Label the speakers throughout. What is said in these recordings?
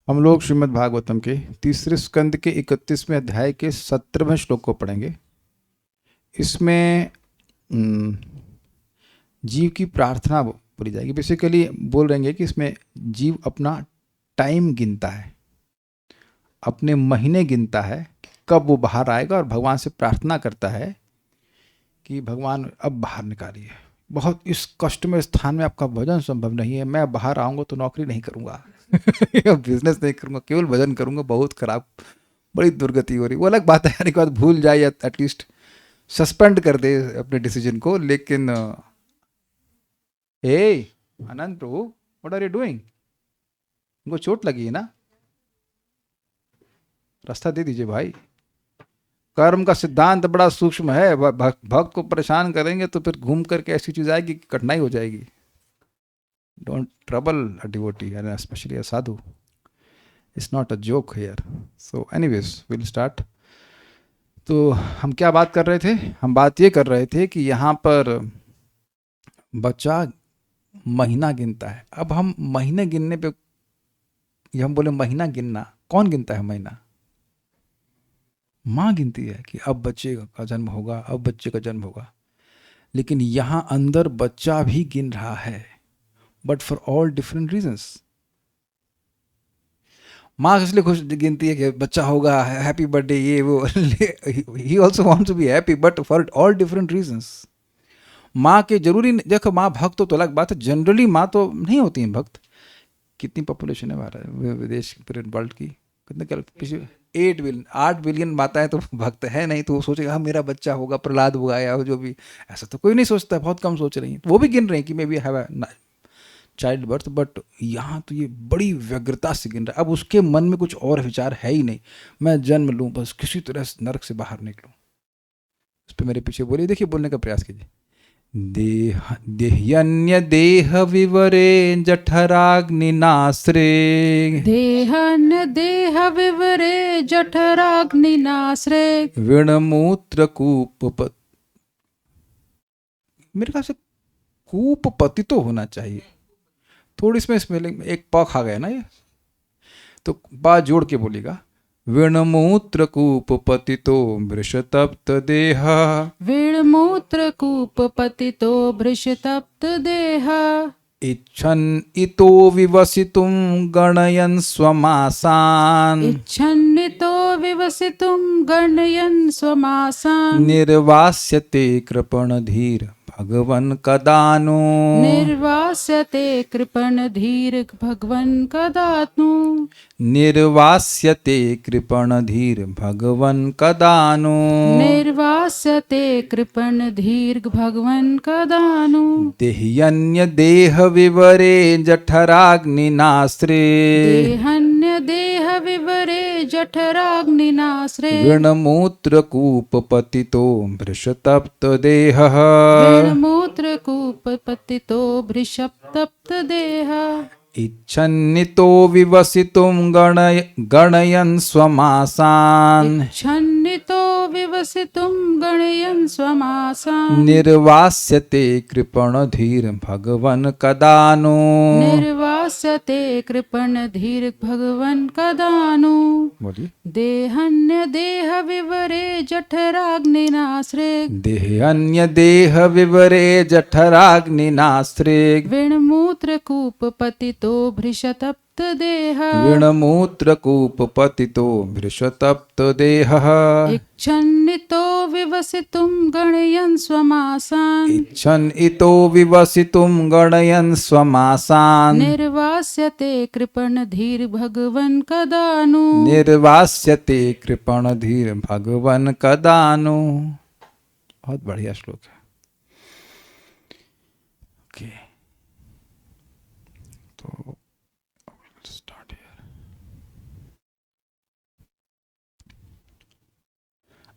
Speaker 1: हम लोग श्रीमद् भागवतम के तीसरे स्कंद के 31वें अध्याय के 17वें श्लोक को पढ़ेंगे। इसमें जीव की प्रार्थना बोली जाएगी। बेसिकली बोल रहेंगे कि इसमें जीव अपना टाइम गिनता है, अपने महीने गिनता है, कब वो बाहर आएगा, और भगवान से प्रार्थना करता है कि भगवान अब बाहर निकालिए। बहुत इस कष्टमय स्थान में आपका भजन संभव नहीं है, मैं बाहर आऊँगा तो नौकरी नहीं करूँगा बिजनेस नहीं करूँगा, केवल भजन करूँगा, बहुत खराब, बड़ी दुर्गति हो रही। वो अलग बात है यार, एक बात भूल जाए या एटलीस्ट सस्पेंड कर दे अपने डिसीजन को। लेकिन ए आनंद प्रभु, व्हाट आर यू डूइंग? उनको चोट लगी है ना, रास्ता दे दीजिए भाई। कर्म का सिद्धांत बड़ा सूक्ष्म है, भक्त को परेशान करेंगे तो फिर घूम करके ऐसी चीज आएगी कि कठिनाई हो जाएगी। Don't trouble a devotee and specially a Sadhu, it's not a joke here. So anyways will start. तो हम क्या बात कर रहे थे? हम बात ये कर रहे थे कि यहाँ पर बच्चा महीना गिनता है। अब हम महीने गिनने पे, ये हम बोले महीना गिनना, कौन गिनता है महीना? माँ गिनती है कि अब बच्चे का जन्म होगा, अब बच्चे का जन्म होगा। लेकिन यहाँ अंदर बच्चा भी गिन रहा है, but for all different reasons. माँ इसलिए खुश गिनती है कि बच्चा होगा, हैप्पी बर्थडे, ये वो ही also wants to be happy, but for all different reasons. माँ के जरूरी देखो, माँ भक्त हो तो अलग बात है, जनरली माँ तो नहीं होती है भक्त। कितनी पॉपुलेशन है भारत विदेश पूरे वर्ल्ड की? कितने पिछले 8 बिलियन माताएं तो भक्त है नहीं, तो वो सोचेगा हाँ मेरा बच्चा होगा, प्रहलाद होगा या जो भी। ऐसा तो कोई नहीं सोचता, बहुत कम सोच रही हैं। वो भी गिन रहे हैं कि may be have child birth, but यहाँ तो ये बड़ी व्यग्रता से गिन रहा है। अब उसके मन में कुछ और विचार है ही नहीं, मैं जन्म लूँ बस, किसी तरह नरक से बाहर निकलूँ। उस पर मेरे पीछे बोलिए, देखिए बोलने का प्रयास कीजिए। देह्यन्य देह विवरे जठराग्निनास्रे,
Speaker 2: देहन्य देह विवरे जठराग्निनास्रे,
Speaker 1: विणमूत्र कूप, मेरे ख्याल से कूप पति तो होना चाहिए। थोड़ी इसमें स्पेलिंग में एक प खा गया ना ये, तो बात जोड़ के बोलेगा। विणमूत्र कूप पतितो वृषतप्त देह,
Speaker 2: विणमूत्र कूप पतितो भृशतप्त देह,
Speaker 1: इच्छन् इतो विवसितुं गणयन् स्वमासान्,
Speaker 2: इच्छन्नितो विवसितुं गणयन् स्वमासान्,
Speaker 1: निर्वास्यते कृपणधीर भगवन् कदानु,
Speaker 2: निर्वास्यते कृपणधीर भगवन् कदानु,
Speaker 1: निर्वास्यते कृपणधीर भगवन् कदानु,
Speaker 2: निर्वास्यते कृपणधीर भगवन् कदानु,
Speaker 1: देह्यन्य देह विवरे जठराग्निनास्रे,
Speaker 2: देहन्य देह विवरे जठराग्निनास्रे,
Speaker 1: विणमूत्र कूप पतितो भृशतप्त देहः,
Speaker 2: विणमूत्र कूप पतितो भृशतप्त देह,
Speaker 1: इच्छन्नितो विवसितुं गणयन् स्वमासान्,
Speaker 2: इच्छन्नितो विवसितुं गणयन् स्वमासान्,
Speaker 1: निर्वास्यते कृपणधीर भगवन् कदानु,
Speaker 2: निर्वास्यते कृपणधीर भगवन् कदानु,
Speaker 1: बोलिए।
Speaker 2: देहन्य देह विवरे जठराग्निनास्रे,
Speaker 1: देह्यन्य देह विवरे जठराग्निनास्रे,
Speaker 2: विणमूत्र कूप पतितो भृशतप्त देह,
Speaker 1: विणमूत्र कूप पतितो भृशतप्त देहः,
Speaker 2: इच्छन्नितो विवसितुं गणयन् स्वमासान्,
Speaker 1: इच्छन् इतो विवसितुं गणयन् स्वमासान्,
Speaker 2: निर्वास्यते कृपणधीर भगवन् कदानु,
Speaker 1: निर्वास्यते कृपणधीर भगवन् कदानु। बहुत बढ़िया श्लोक है। ओके, तो स्टार्ट हियर।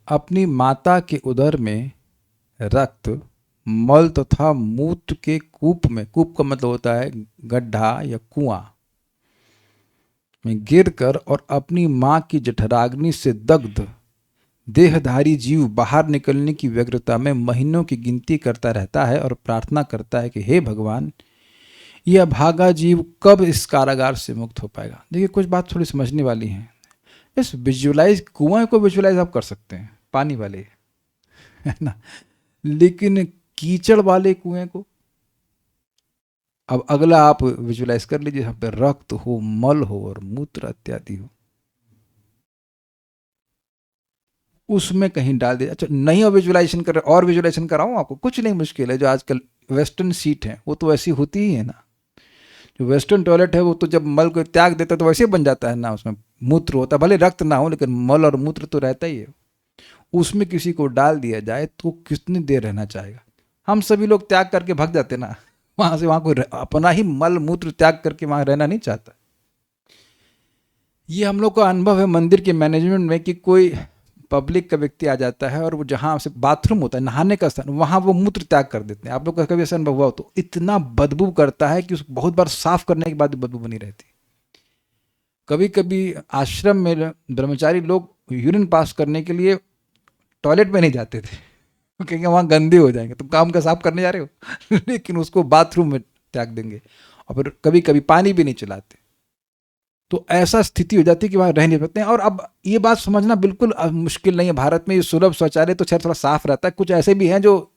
Speaker 1: अपनी माता के उदर में रक्त, मल तथा मूत्र के कूप में, कूप का मतलब होता है गड्ढा या कुआं, में गिरकर और अपनी मां की जठराग्नि से दग्ध देहधारी जीव बाहर निकलने की व्यग्रता में महीनों की गिनती करता रहता है और प्रार्थना करता है कि हे भगवान, यह भागा जीव कब इस कारागार से मुक्त हो पाएगा? देखिए कुछ बात थोड़ी समझने वाली है। इस विजुलाइज कुएं को विजुलाइज आप कर सकते हैं, पानी वाले, है ना, लेकिन कीचड़ वाले कुएं को, अब अगला आप विजुलाइज कर लीजिए, यहाँ पे रक्त हो, मल हो और मूत्र इत्यादि हो, उसमें कहीं डाल दिया। अच्छा नहीं हो विजुलाइजेशन कर रहे, और विजुलाइजेशन कराऊं आपको? कुछ नहीं मुश्किल है। जो आजकल वेस्टर्न सीट है वो तो ऐसी होती ही है ना। जो वेस्टर्न टॉयलेट है वो तो जब मल को त्याग देता है तो वैसे बन जाता है ना, उसमें मूत्र होता है, भले रक्त ना हो लेकिन मल और मूत्र तो रहता ही है। उसमें किसी को डाल दिया जाए तो कितनी देर रहना चाहेगा? हम सभी लोग त्याग करके भाग जाते ना वहां से, वहां कोई अपना ही मल मूत्र त्याग करके वहां रहना नहीं चाहता। ये हम लोग का अनुभव है मंदिर के मैनेजमेंट में कि कोई पब्लिक का व्यक्ति आ जाता है और वो जहाँ से बाथरूम होता है, नहाने का स्थान, वहाँ वो मूत्र त्याग कर देते हैं। आप लोग का कभी ऐसा अनुभव हुआ हो तो? इतना बदबू करता है कि उसको बहुत बार साफ करने के बाद बदबू बनी रहती। कभी कभी आश्रम में ब्रह्मचारी लोग यूरिन पास करने के लिए टॉयलेट में नहीं जाते थे, क्योंकि वहाँ गंदे हो जाएंगे, तुम काम का साफ करने जा रहे हो लेकिन उसको बाथरूम में त्याग देंगे। और फिर कभी कभी पानी भी नहीं चलाते। तो ऐसा स्थिति हो जाती है कि वहाँ रह नहीं सकते हैं। और अब ये बात समझना बिल्कुल मुश्किल नहीं है, भारत में ये सुलभ शौचालय तो खैर थोड़ा साफ रहता है, कुछ ऐसे भी हैं जो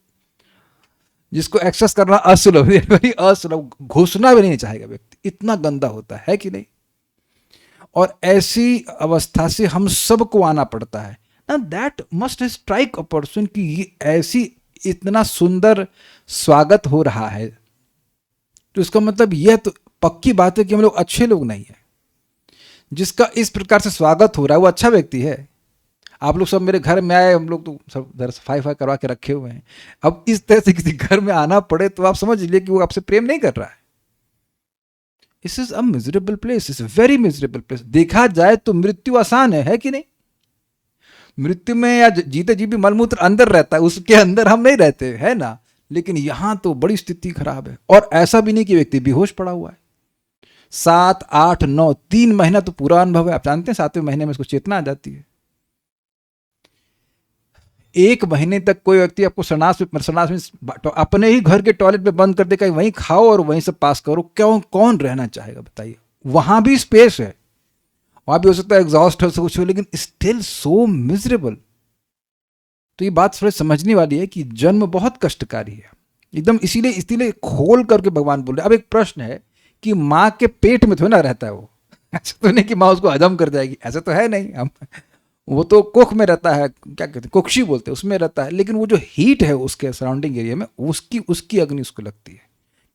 Speaker 1: जिसको एक्सेस करना असुलभ, वेरी असुलभ, घुसना भी नहीं चाहेगा व्यक्ति, इतना गंदा होता है कि नहीं। और ऐसी अवस्था से हम सबको आना पड़ता है ना। That must strike a person कि ये ऐसी इतना सुंदर स्वागत हो रहा है, तो इसका मतलब यह तो पक्की बात है कि हम लोग अच्छे लोग नहीं है। जिसका इस प्रकार से स्वागत हो रहा है वो अच्छा व्यक्ति है। आप लोग सब मेरे घर में आए, हम लोग तो सब घर सफाई करवा के रखे हुए हैं। अब इस तरह से किसी घर में आना पड़े तो आप समझ लीजिए कि वो आपसे प्रेम नहीं कर रहा है। This is a miserable place, is very miserable place. देखा जाए तो मृत्यु आसान है कि नहीं? मृत्यु में या जीते जी भी मलमूत्र अंदर रहता है, उसके अंदर हम नहीं रहते, है ना। लेकिन यहां तो बड़ी स्थिति खराब है। और ऐसा भी नहीं कि व्यक्ति बेहोश पड़ा हुआ है। 7, 8, 9, 3 महीना तो पूरा अनुभव है। आप जानते हैं 7वें महीने में उसको चेतना आ जाती है। 1 महीने तक कोई व्यक्ति आपको सनास में तो अपने ही घर के टॉयलेट में बंद कर देगा, वहीं खाओ और वहीं से पास करो, क्यों कौन रहना चाहेगा बताइए? वहां भी स्पेस है, वहां भी हो सकता है एग्जॉस्ट हो कुछ हो, लेकिन स्टिल सो मिजरेबल। तो ये बात थोड़ी समझने वाली है कि जन्म बहुत कष्टकारी है एकदम। इसीलिए खोल करके भगवान बोल रहे। अब एक प्रश्न है कि माँ के पेट में थोड़ा ना रहता है वो, ऐसा तो नहीं कि माँ उसको हजम कर जाएगी, ऐसा तो है नहीं। हम वो तो कोख में रहता है, क्या कहते हैं, कोक्षी बोलते हैं, उसमें रहता है। लेकिन वो जो हीट है उसके सराउंडिंग एरिया में, उसकी अग्नि उसको लगती है।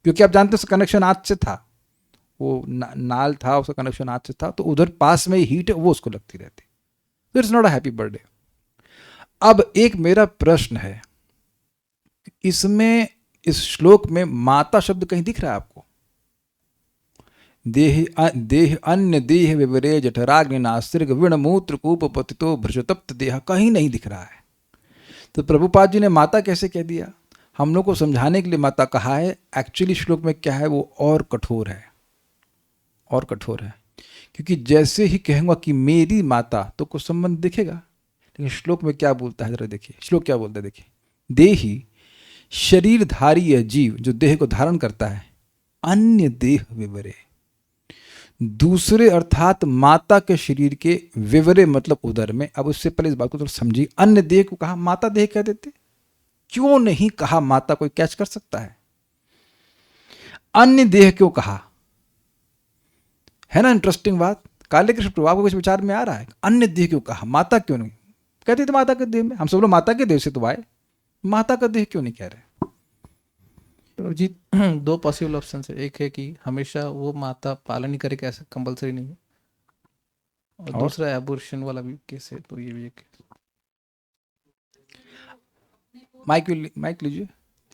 Speaker 1: क्योंकि आप जानते हैं उसका कनेक्शन आग से था, वो नाल था, उसका कनेक्शन आग से था, तो उधर पास में ही हीट है, वो उसको लगती रहती। तो it's not a happy birthday. अब एक मेरा प्रश्न है, इसमें इस श्लोक में माता शब्द कहीं दिख रहा है आपको? देह अन्य देह विवरे जठराग्निनास्त्रिग विणमूत्र कूप पतितो भ्रशतप्त देह, कहीं नहीं दिख रहा है। तो प्रभुपाद जी ने माता कैसे कह दिया? हम लोग को समझाने के लिए माता कहा है। एक्चुअली श्लोक में क्या है, वो और कठोर है, और कठोर है। क्योंकि जैसे ही कहूंगा कि मेरी माता तो कुछ संबंध दिखेगा, लेकिन श्लोक में क्या बोलता है जरा देखिए। श्लोक क्या बोलता है देखिए, देही शरीरधारी यह जीव जो देह को धारण करता है, अन्य देह विवरे, दूसरे अर्थात माता के शरीर के विवरे मतलब उदर में। अब उससे पहले इस बात को थोड़ा समझिए। अन्य देह को कहा, माता देह कह देते, क्यों नहीं कहा माता? कोई कैच कर सकता है? अन्य देह क्यों कहा? है ना इंटरेस्टिंग बात। काले कृष्ण प्रभाव को कुछ विचार में आ रहा है? अन्य देह क्यों कहा, माता क्यों नहीं कहते थे? माता के देह में हम सब लोग माता के देह से तो आए, माता का देह क्यों नहीं कह रहे?
Speaker 3: जी 2 पॉसिबल ऑप्शन है। एक है कि हमेशा वो माता पालन ही करे, ऐसा कंपलसरी नहीं है। और दूसरा एबॉर्शन वाला भी केस है, तो ये भी एक
Speaker 1: माइक लीजिए।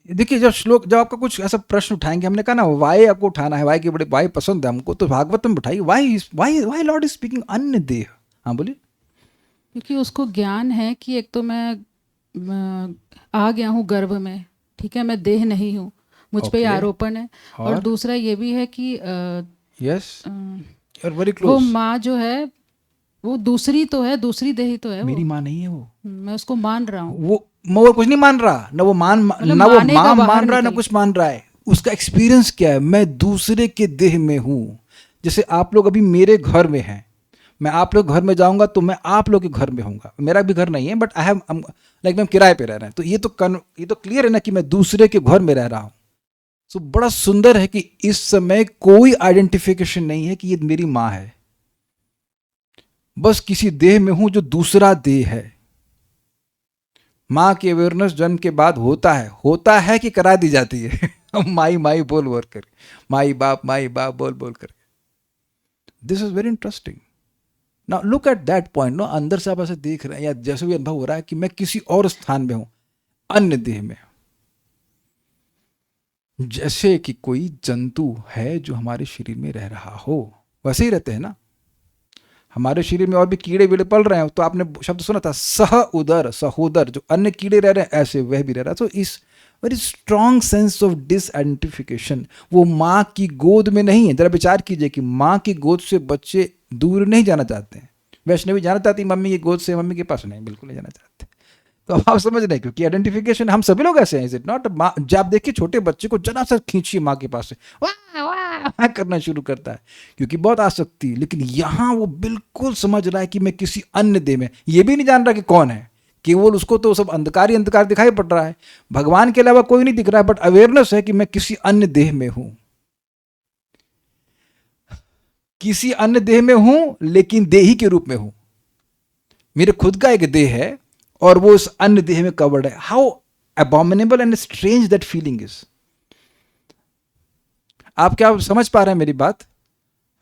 Speaker 1: देखिए जब आपका कुछ ऐसा प्रश्न उठाएंगे, हमने कहा ना वाई आपको उठाना है, वाई के बड़े वाई पसंद है हमको, तो भागवत में बैठाइए वाई लॉर्ड इज स्पीकिंग अन्य देह। हाँ बोलिए।
Speaker 2: क्योंकि उसको ज्ञान है कि एक तो मैं आ गया हूँ गर्भ में, ठीक है, मैं देह नहीं हूँ, मुझ पे आरोपण है। और दूसरा ये भी है कि
Speaker 1: यस वेरी क्लोज,
Speaker 2: वो माँ जो है वो दूसरी तो है, दूसरी देही तो है,
Speaker 1: मेरी माँ नहीं है वो,
Speaker 2: मैं उसको मान रहा हूँ।
Speaker 1: वो कुछ नहीं मान रहा, ना वो माँ मान रहा है, ना कुछ मान रहा है। उसका एक्सपीरियंस क्या है, मैं दूसरे के देह में हूं। जैसे आप लोग अभी मेरे घर में हैं, मैं आप लोग घर में जाऊंगा तो मैं आप लोग के घर में होऊंगा। मेरा भी घर नहीं है बट आई हैव लाइक हम किराए पे रह रहे हैं, तो ये तो क्लियर है ना कि मैं दूसरे के घर में रह रहा हूं। सो बड़ा सुंदर है कि इस समय कोई आइडेंटिफिकेशन नहीं है कि ये मेरी माँ है, बस किसी देह में हूं जो दूसरा देह है। माँ की अवेयरनेस जन्म के बाद होता है कि करा दी जाती है माई माई बोल बोल कर, माई बाप बोल बोल कर। This is very interesting. Now look at that point. No, अंदर से आप ऐसे देख रहे हैं या जैसे भी अनुभव हो रहा है कि मैं किसी और स्थान में हूं, अन्य देह में। जैसे कि कोई जंतु है जो हमारे शरीर में रह रहा हो, वैसे ही रहते हैं ना। हमारे शरीर में और भी कीड़े वीड़े पल रहे हैं, तो आपने शब्द सुना था सह उदर, सहोदर, जो अन्य कीड़े रह रहे हैं ऐसे वह भी रह रहा है। तो इस very strong sense of disidentification, वो माँ की गोद में नहीं है। जरा विचार कीजिए कि माँ की गोद से बच्चे दूर नहीं जाना चाहते हैं। वैष्णवी जाना चाहती मम्मी की गोद से, मम्मी के पास नहीं, बिल्कुल नहीं जाना चाहते। तो आप समझ रहे हैं, क्योंकि आइडेंटिफिकेशन हम सभी लोग ऐसे हैं। Is it not? जब आप देखिए छोटे बच्चे को जरा सा खींचिए माँ के पास से, वाह वाह करना शुरू करता है क्योंकि बहुत आसक्ति है। लेकिन यहाँ वो बिल्कुल समझ रहा है कि मैं किसी अन्य देह में, ये भी नहीं जान रहा कि कौन है, केवल उसको तो सब अंधकार ही अंधकार दिखाई पड़ रहा है, भगवान के अलावा कोई नहीं दिख रहा है, बट अवेयरनेस है कि मैं किसी अन्य देह में हूं। किसी अन्य देह में हूं लेकिन देही के रूप में हूं। मेरे खुद का एक देह है और वो उस अन्य देह में कवर्ड है। How abominable and strange that feeling is. आप क्या समझ पा रहे हैं मेरी बात?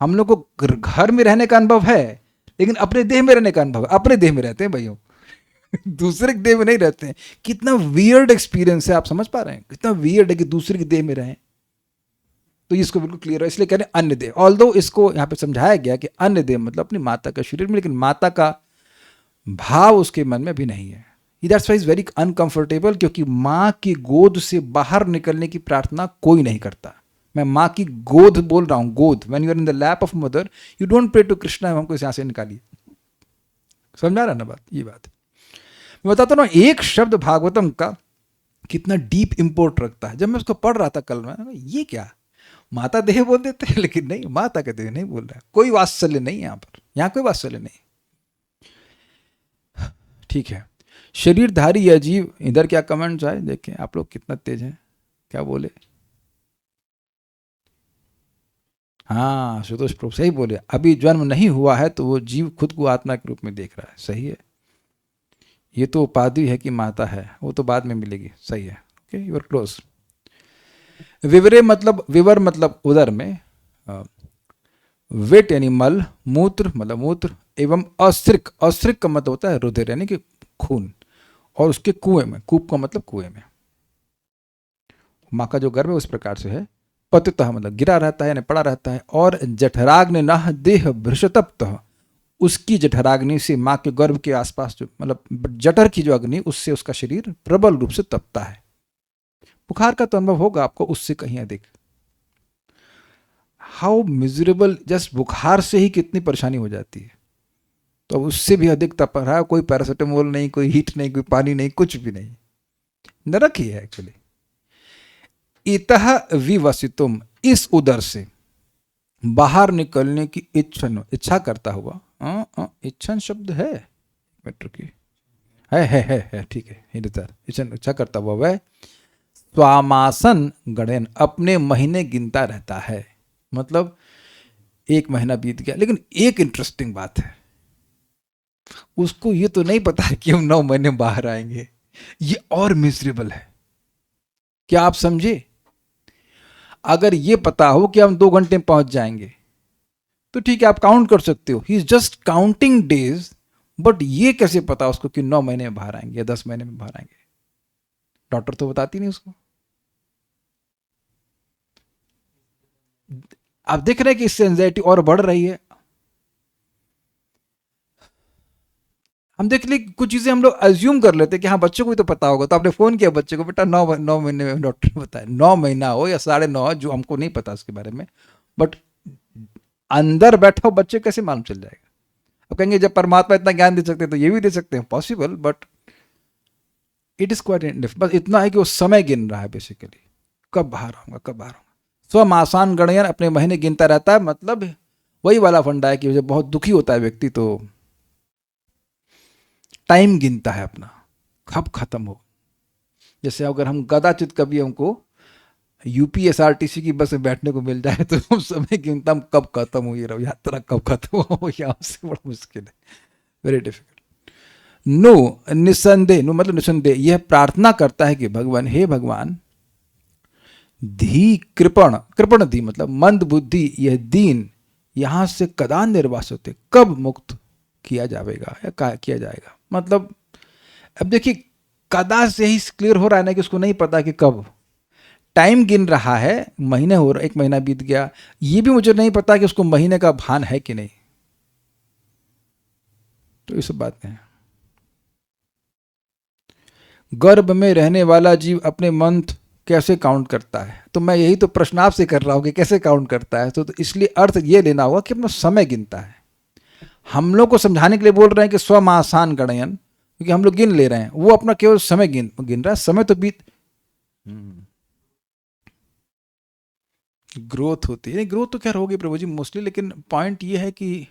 Speaker 1: हम लोग को घर में रहने का अनुभव है, लेकिन अपने देह में रहने का अनुभव, अपने देह में रहते हैं भाइयों दूसरे के देह में नहीं रहते हैं। कितना वियर्ड एक्सपीरियंस है, आप समझ पा रहे हैं? कितना वियर्ड है कि दूसरे के देह में रहें। तो इसको बिल्कुल क्लियर है, इसलिए कह रहे हैं अन्य देह। ऑल्दो इसको यहाँ पे समझाया गया कि अन्य देह मतलब अपनी माता का शरीर में, लेकिन माता का भाव उसके मन में भी नहीं है। That's why is very uncomfortable, क्योंकि माँ की गोद से बाहर निकलने की प्रार्थना कोई नहीं करता। मैं माँ की गोद बोल रहा हूँ, गोद। When you are in the lap of mother, you don't pray to Krishna हमको यहाँ से निकालिए। समझा रहा ना बात? ये बात मैं बताता हूँ। एक शब्द भागवतम का कितना डीप इंपोर्ट रखता है। जब मैं उसको पढ़ रहा था कल में, ये क्या माता देह बोल देते हैं, लेकिन नहीं, माता का देह नहीं बोल रहा है। कोई वात्सल्य नहीं है यहाँ पर, यहाँ कोई वात्सल्य नहीं। ठीक है, शरीरधारी या जीव। इधर क्या कमेंट्स आए देखें आप लोग, कितना तेज है, क्या बोले? हाँ, सुतोष प्रभु सही बोले। अभी जन्म नहीं हुआ है तो वो जीव खुद को आत्मा के रूप में देख रहा है। सही है। ये तो उपाधि है कि माता है, वो तो बाद में मिलेगी। सही है। Okay, you are close. विवरे मतलब, विवर मतलब उदर में, वेट यानी मल, मूत्र मतलब मूत्र, एवं अस्त्रिक, अस्त्रिक का मतलब होता है रुधिर यानी कि खून, और उसके कुएं में, कूप का मतलब कुएं में। माँ का जो गर्भ है उस प्रकार से है। पतितः मतलब गिरा रहता है यानी पड़ा रहता है। और जठराग्नि नह देह भृशतप्तः, उसकी जठराग्नि से, माँ के गर्भ के आसपास जो मतलब जठर की जो अग्नि, उससे उसका शरीर प्रबल रूप से तपता है। बुखार का तो अनुभव होगा आपको, उससे कहीं अधिक। हाउ मिजरेबल, जस्ट बुखार से ही कितनी परेशानी हो जाती है, तो उससे भी अधिक तप रहा है। कोई पैरासिटामोल नहीं, कोई हीट नहीं, कोई पानी नहीं, कुछ भी नहीं, नरक ही है एक्चुअली। इतः विवसितुम, इस उदर से बाहर निकलने की इच्छा करता हुआ। इच्छन शब्द है मेट्रो की, है ठीक है। इच्छा करता हुआ वह स्वामासन गणन, अपने महीने गिनता रहता है। मतलब एक महीना बीत गया, लेकिन एक इंटरेस्टिंग बात है, उसको ये तो नहीं पता है कि हम 9 महीने बाहर आएंगे। ये और मिजरेबल है। क्या आप समझे? अगर ये पता हो कि हम 2 घंटे में पहुंच जाएंगे तो ठीक है, आप काउंट कर सकते हो, he is just counting days. But ये कैसे पता उसको कि 9 महीने में बाहर आएंगे या 10 महीने में बाहर आएंगे? डॉक्टर तो बताती नहीं उसको। आप देख रहे हैं कि इससे एंजाइटी और बढ़ रही है। हम देख ले कुछ चीजें हम लोग अज्यूम कर लेते हैं कि हाँ बच्चों को भी तो पता होगा, तो आपने फोन किया बच्चे को, बेटा 9 महीने में, डॉक्टर ने बताया 9 महीना हो या 9.5, जो हमको नहीं पता उसके बारे में, बट अंदर बैठा हो बच्चे कैसे मालूम चल जाएगा? अब कहेंगे जब परमात्मा इतना ज्ञान दे सकते हैं तो ये भी दे सकते हैं, possible, but it is quite. बस इतना है कि वो समय गिन रहा है बेसिकली। कब बाहर आऊंगा, कब बाहर आऊंगा। स्वमासान गणयन, अपने महीने गिनता रहता है। मतलब वही वाला फंडा है कि जब बहुत दुखी होता है व्यक्ति तो टाइम गिनता है अपना, कब खत्म हो। जैसे अगर हम कदाचित कभी हमको यूपीएसआरटीसी की बस में बैठने को मिल जाए तो हम समय गिनता हम कब खत्म हुई रहो, यात्रा कब खत्म हो, यहाँ से बड़ा मुश्किल है, वेरी डिफिकल्ट। नो, निसंदेह, नो मतलब निसंदेह, यह प्रार्थना करता है कि भगवान, हे भगवान, धी कृपण, कृपण धी मतलब मंद बुद्धि, यह दीन यहां से कदा निर्वासित, कब मुक्त किया जाएगा या किया जाएगा। मतलब अब देखिए, कदा से ही क्लियर हो रहा है ना कि उसको नहीं पता कि कब। टाइम गिन रहा है, महीने हो रहा, 1 महीना बीत गया, ये भी मुझे नहीं पता कि उसको महीने का भान है कि नहीं। तो ये सब बातें हैं। गर्भ में रहने वाला जीव अपने मंथ कैसे काउंट करता है? तो मैं यही तो प्रश्न आपसे कर रहा हूं कि कैसे काउंट करता है। तो इसलिए अर्थ ये लेना होगा कि अपना समय गिनता है। हम लोग को समझाने के लिए बोल रहे हैं कि स्वमासान गणयन, क्योंकि हम लोग गिन ले रहे हैं, वो अपना केवल समय गिन रहा है। समय तो बीत, ग्रोथ होती है, नहीं ग्रोथ तो खैर होगी प्रभु जी मोस्टली, लेकिन पॉइंट ये है कि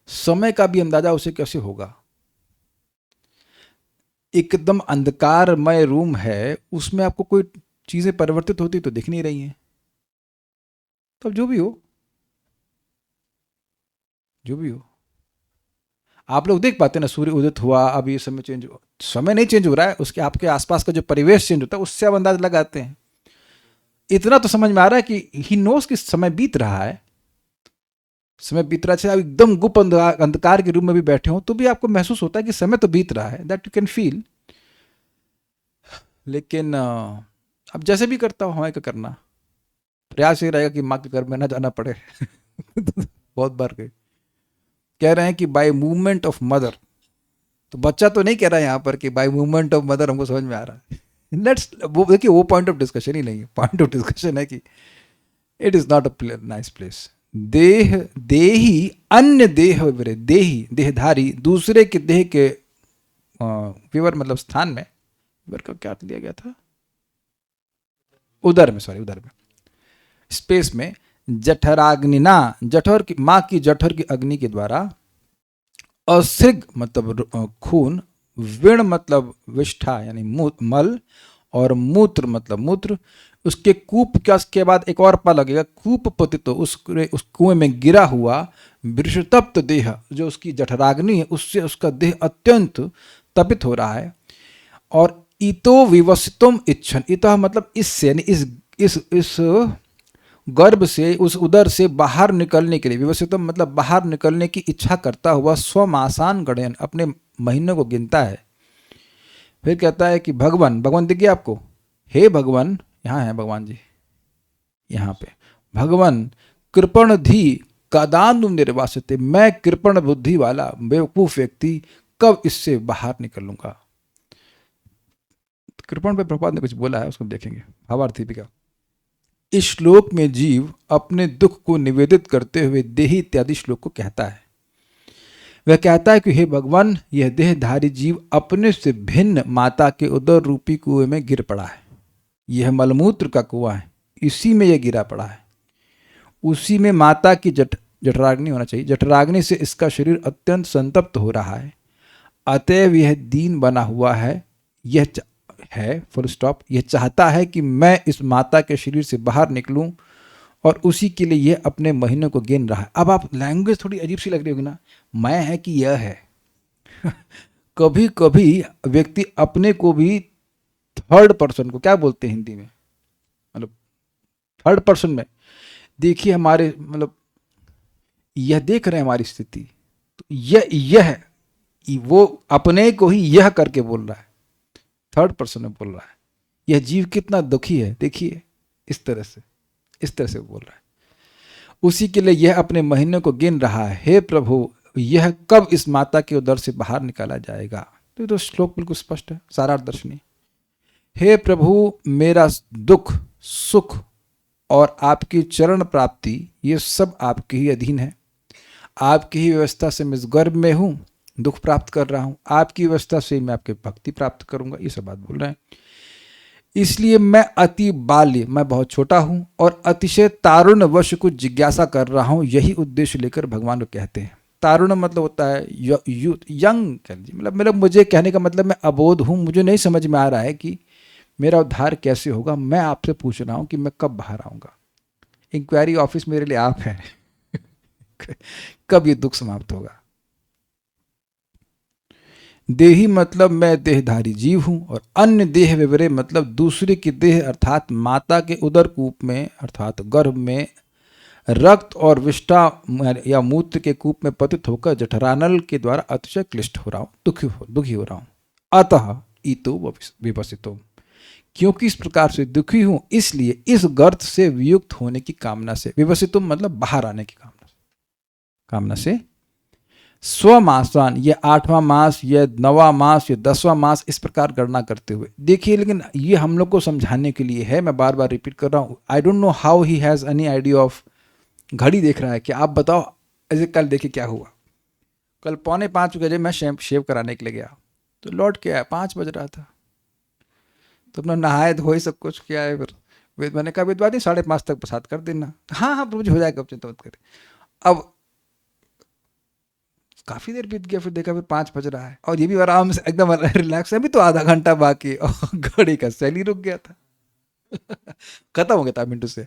Speaker 1: समय का भी अंदाजा उसे कैसे होगा। एकदम अंधकारमय रूम है, उसमें आपको कोई चीजें परिवर्तित होती तो दिख नहीं रही हैं। तो जो भी हो, जो भी हो, आप लोग देख पाते हैं ना, सूर्य उदित हुआ, अब ये समय चेंज हुआ, समय नहीं चेंज हो रहा है, उसके आपके आसपास का जो परिवेश चेंज होता है उससे आप अंदाज लगाते हैं। इतना तो समझ में आ रहा है कि ही नोस कि समय बीत रहा है, समय बीत रहा है। आप एकदम गुप्त अंधकार के रूम में भी बैठे हो तो भी आपको महसूस होता है कि समय तो बीत रहा है, दैट यू कैन फील। लेकिन अब जैसे भी करता हूँ, हमें क्या करना, प्रयास ये रहेगा कि माँ के घर में ना जाना पड़े। बहुत बार कह रहे हैं कि बाय मूवमेंट ऑफ मदर, तो बच्चा तो नहीं कह रहा है यहाँ पर कि बाय मूवमेंट ऑफ मदर, हमको समझ में आ रहा है। लेट्स, वो देखिए वो पॉइंट ऑफ डिस्कशन ही नहीं है। पॉइंट ऑफ डिस्कशन है कि it is not a nice place. देह देही अन्य देह विवरे, देही देहधारी दूसरे के देह के विवर मतलब स्थान में, विवर का क्या लिया गया था, उदर में, सॉरी उदर में, स्पेस में, जठराग्निना, जठर की माँ की जठर की अग्नि के द्वारा, असृग मतलब खून, विण मतलब विष्ठा यानी मल, और मूत्र मतलब मूत्र, उसके कूप के बाद एक और पा लगेगा, कूप पतित, उस कुएं में गिरा हुआ, वृषतप्त देह, जो उसकी जठराग्नि है उससे उसका देह अत्यंत तपित हो रहा है। और इतो विवसितुम इच्छन, इतो मतलब इससे, यानी इस गर्भ से, उस उदर से बाहर निकलने के लिए, विवसितम मतलब बाहर निकलने की इच्छा करता हुआ, स्वमासान गणयन अपने महीनों को गिनता है। फिर कहता है कि भगवान, भगवान दिख गया आपको, हे भगवान, यहाँ है भगवान जी, यहाँ पे भगवान, कृपण धी कदानु निर्वासित, मैं कृपण बुद्धि वाला बेवकूफ व्यक्ति कब इससे बाहर निकलूंगा। कृपण पे प्रभुपाद ने कुछ बोला है, उसको देखेंगे भावार्थी भी क्या। इस श्लोक में जीव अपने दुख को निवेदित करते हुए देही इत्यादि श्लोक को कहता है। वह कहता है कि हे भगवान, यह देहधारी जीव अपने से भिन्न माता के उदर रूपी कुएं में गिर पड़ा है। यह मलमूत्र का कुआं है, इसी में यह गिरा पड़ा है। उसी में माता की जठराग्नि होना चाहिए, जठराग्नि से इसका शरीर अत्यंत संतप्त हो रहा है। अतएव यह दीन बना हुआ है, यह है फुल स्टॉप, यह चाहता है कि मैं इस माता के शरीर से बाहर निकलूं, और उसी के लिए यह अपने महीनों को गिन रहा है। अब आप लैंग्वेज थोड़ी अजीब सी लग रही होगी ना, मैं है कि यह है। कभी कभी व्यक्ति अपने को भी थर्ड पर्सन को क्या बोलते हैं हिंदी में, मतलब थर्ड पर्सन में, देखिए हमारे मतलब यह देख रहे हैं हमारी स्थिति, तो यह वो अपने को ही यह करके बोल रहा है, थर्ड पर्सन में बोल रहा है। यह जीव कितना दुखी है, देखिए इस तरह से बोल रहा है। उसी के लिए यह अपने महीने को गिन रहा है, हे प्रभु, यह कब इस माता के उदर से बाहर निकाला जाएगा। तो श्लोक बिल्कुल स्पष्ट है, सारा दर्शनी। हे प्रभु, मेरा दुख सुख और आपकी चरण प्राप्ति ये सब आपके ही अधीन है। आपकी ही व्यवस्था से मैं इस गर्भ में हूँ, दुख प्राप्त कर रहा हूँ, आपकी व्यवस्था से मैं आपके भक्ति प्राप्त करूंगा, ये सब बात बोल रहे हैं। इसलिए मैं अति बाल्य, मैं बहुत छोटा हूं और अतिशय तारुण्यवश कुछ जिज्ञासा कर रहा हूं, यही उद्देश्य लेकर भगवान को कहते हैं। तारुण्य मतलब होता है यूथ, यंग कह लीजिए, मतलब मुझे कहने का मतलब मैं अबोध हूं, मुझे नहीं समझ में आ रहा है कि मेरा उद्धार कैसे होगा, मैं आपसे पूछ रहा हूं कि मैं कब बाहर आऊंगा। इंक्वायरी ऑफिस मेरे लिए आप हैं कब ये दुख समाप्त होगा। देही मतलब मैं देहधारी जीव हूं, और अन्य देह विवरे मतलब दूसरे की देह अर्थात माता के उदर कूप में अर्थात गर्भ में रक्त और विष्ठा या मूत्र के कूप में पतित होकर जठरानल के द्वारा अतिशय क्लिष्ट हो रहा हूं, दुखी हो रहा हूं। अतः ईतो विवसितो, क्योंकि इस प्रकार से दुखी हूं इसलिए इस गर्त से वियुक्त होने की कामना से, विवसितुम मतलब बाहर आने की कामना से स्वमासान, ये 8वां मास, ये 9वां मास, ये 10वां मास, इस प्रकार गणना करते हुए। देखिए, लेकिन ये हम लोग को समझाने के लिए है, मैं बार बार रिपीट कर रहा हूँ। I don't know how he has any idea of, घड़ी देख रहा है कि आप बताओ ऐसे। कल देखिए क्या हुआ, कल 4:45 बजे मैं शेव कराने के लिए गया, तो लौट के आया 5 बज रहा था। तो अपना नहाए धोए सब कुछ किया है, फिर मैंने कहा विद्वादी 5:30 तक प्रसाद कर देना। हाँ हाँ मुझे हो जाएगा, अब चिंता मत करें। अब काफ़ी देर बीत गया, फिर देखा फिर 5 बज रहा है, और ये भी आराम से एकदम रिलैक्स है, अभी तो आधा घंटा बाकी, और घड़ी का सेल ही रुक गया था खत्म हो गया था मिनटों से।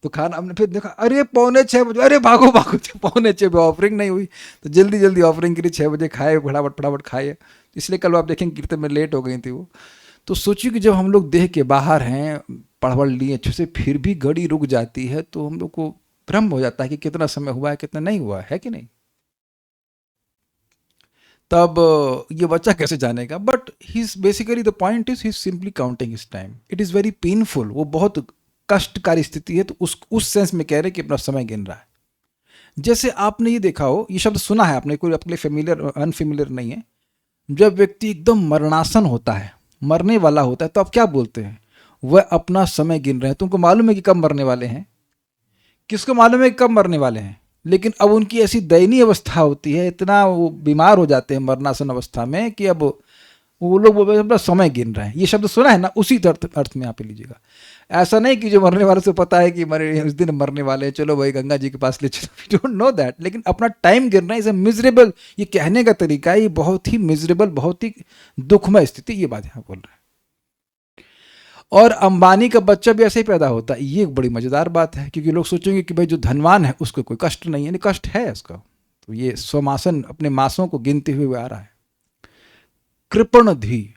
Speaker 1: तो खाना हमने फिर देखा, अरे 5:45 बजे, अरे भागो भागो, 5:45 बजे ऑफरिंग नहीं हुई, तो जल्दी जल्दी ऑफरिंग के लिए 6 बजे खाए, फटाफट खाए। इसलिए कल आप देखेंगे कीर्तन में लेट हो गई थी वो। तो सोचिए कि जब हम लोग देह के बाहर हैं, पढ़ लिए अच्छे से, फिर भी घड़ी रुक जाती है, तो हम लोग को भ्रम हो जाता है कि कितना समय हुआ है कितना नहीं हुआ है कि नहीं। तब ये बच्चा कैसे जानेगा? But he basically the point is he simply counting his time. It is very painful, वो बहुत कष्टकारी स्थिति है, तो उस सेंस में कह रहे कि अपना समय गिन रहा है। जैसे आपने ये देखा हो, ये शब्द सुना है आपने, कोई अपने फेमिलियर अनफेमिलियर नहीं है। जब व्यक्ति एकदम मरणासन होता है, मरने वाला होता है, तो आप क्या बोलते हैं? वह अपना समय गिन रहे हैं। तुमको मालूम है कि कब मरने वाले हैं? किसको मालूम है कि कब मरने वाले हैं? लेकिन अब उनकी ऐसी दयनीय अवस्था होती है, इतना वो बीमार हो जाते हैं मरणासन अवस्था में, कि अब वो लोग अपना समय गिन रहे हैं। ये शब्द सुना है ना, उसी अर्थ में आप लीजिएगा। ऐसा नहीं कि जो मरने वाले से पता है कि मरे उस दिन मरने वाले हैं, चलो भाई गंगा जी के पास ले चलो, डोंट नो दैट, लेकिन अपना टाइम गिन रहे हैं। इज ए मिजरेबल, ये कहने का तरीका है, ये बहुत ही मिजरेबल, बहुत ही दुखमय स्थिति, ये बात यहाँ बोल रहे हैं। और अंबानी का बच्चा भी ऐसे ही पैदा होता है। ये एक बड़ी मजेदार बात है, क्योंकि लोग सोचेंगे कि भाई जो धनवान है उसको कोई कष्ट नहीं है, नहीं कष्ट है उसका। तो ये स्वमासन अपने मासों को गिनते हुए आ रहा है। कृपण धी,